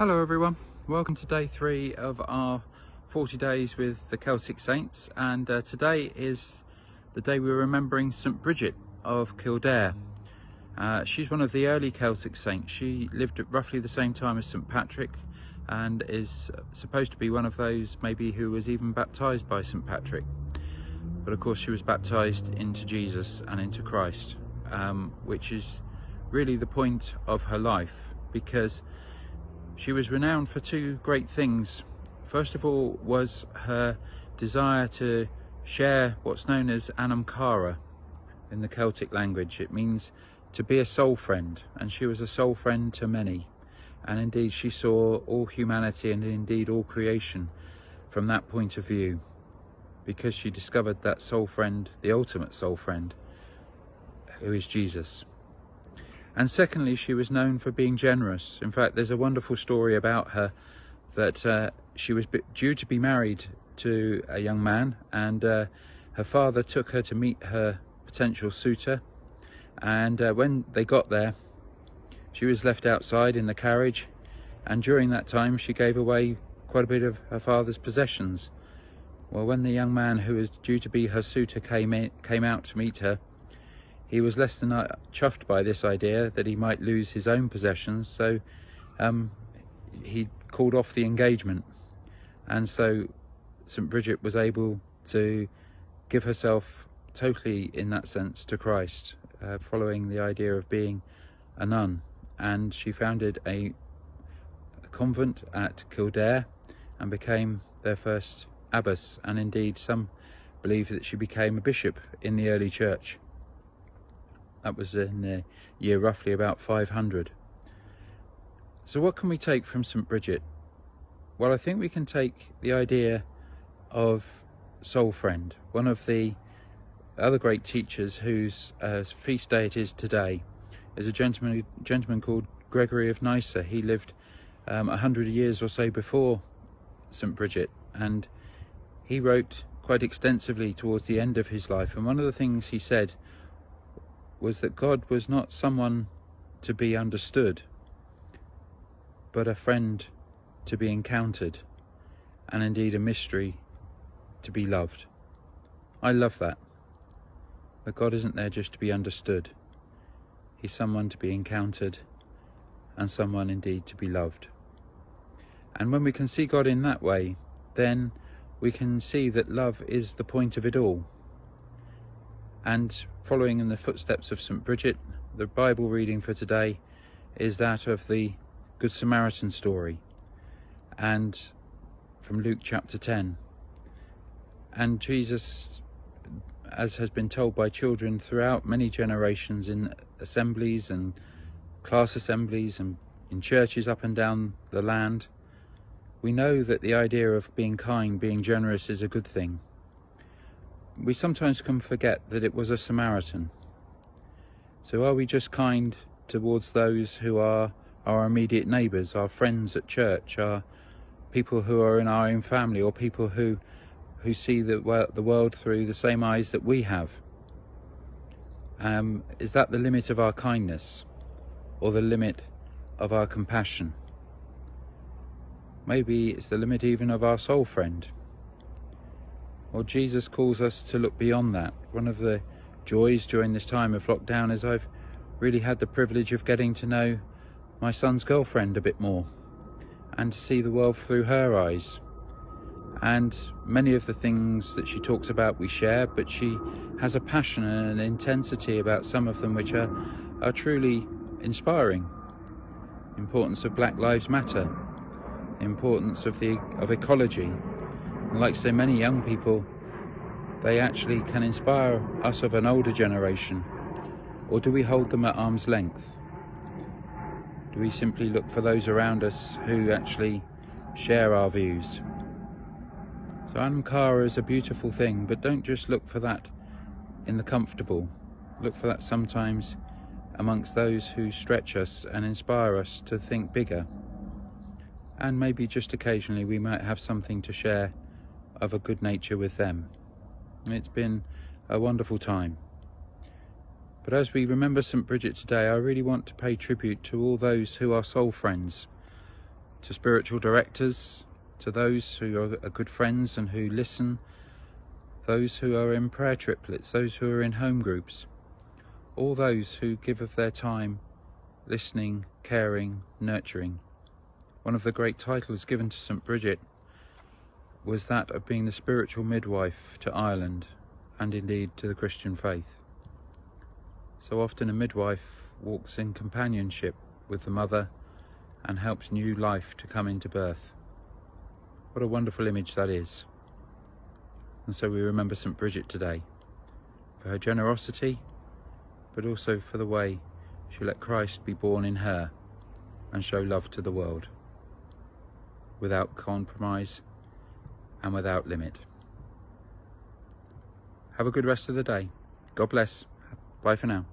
Hello everyone, welcome to day 3 of our 40 days with the Celtic Saints, and today is the day we're remembering St Brigid of Kildare. She's one of the early Celtic saints. She lived at roughly the same time as St Patrick and is supposed to be one of those maybe who was even baptised by St Patrick. But of course she was baptised into Jesus and into Christ, which is really the point of her life, because she was renowned for two great things. First of all was her desire to share what's known as anam cara in the Celtic language. It means to be a soul friend, and she was a soul friend to many. And indeed she saw all humanity and indeed all creation from that point of view, because she discovered that soul friend, the ultimate soul friend, who is Jesus. And secondly, she was known for being generous. In fact, there's a wonderful story about her that she was due to be married to a young man, and her father took her to meet her potential suitor. And when they got there, she was left outside in the carriage, and during that time she gave away quite a bit of her father's possessions. Well, when the young man who was due to be her suitor came out to meet her, he was less than chuffed by this idea that he might lose his own possessions, so he called off the engagement. And so St Brigid was able to give herself totally, in that sense, to Christ, following the idea of being a nun. And she founded a convent at Kildare and became their first abbess, and indeed some believe that she became a bishop in the early church. That was in the year roughly about 500. So what can we take from St Brigid? Well, I think we can take the idea of soul friend. One of the other great teachers whose feast day it is today is a gentleman called Gregory of Nyssa. He lived 100 years or so before St Brigid, and he wrote quite extensively towards the end of his life. And one of the things he said was that God was not someone to be understood, but a friend to be encountered, and indeed a mystery to be loved. I love that. But God isn't there just to be understood. He's someone to be encountered, and someone indeed to be loved. And when we can see God in that way, then we can see that love is the point of it all. And following in the footsteps of St Brigid, the Bible reading for today is that of the Good Samaritan story, and from Luke chapter 10. And Jesus, as has been told by children throughout many generations in assemblies and class assemblies and in churches up and down the land, we know that the idea of being kind, being generous is a good thing. We sometimes can forget that it was a Samaritan. So are we just kind towards those who are our immediate neighbours, our friends at church, our people who are in our own family, or people who see the world through the same eyes that we have? Is that the limit of our kindness, or the limit of our compassion? Maybe it's the limit even of our soul friend. Well, Jesus calls us to look beyond that. One of the joys during this time of lockdown is I've really had the privilege of getting to know my son's girlfriend a bit more, and to see the world through her eyes. And many of the things that she talks about we share, but she has a passion and an intensity about some of them which are truly inspiring. The importance of Black Lives Matter, the importance of ecology. And like so many young people, they actually can inspire us of an older generation. Or do we hold them at arm's length? Do we simply look for those around us who actually share our views? So anam cara is a beautiful thing, but don't just look for that in the comfortable. Look for that sometimes amongst those who stretch us and inspire us to think bigger. And maybe just occasionally we might have something to share of a good nature with them. It's been a wonderful time. But as we remember St Brigid today, I really want to pay tribute to all those who are soul friends, to spiritual directors, to those who are good friends and who listen, those who are in prayer triplets, those who are in home groups, all those who give of their time, listening, caring, nurturing. One of the great titles given to St. Brigid was that of being the spiritual midwife to Ireland and indeed to the Christian faith. So often a midwife walks in companionship with the mother and helps new life to come into birth. What a wonderful image that is. And so we remember St. Brigid today for her generosity, but also for the way she let Christ be born in her and show love to the world without compromise and without limit. Have a good rest of the day. God bless. Bye for now.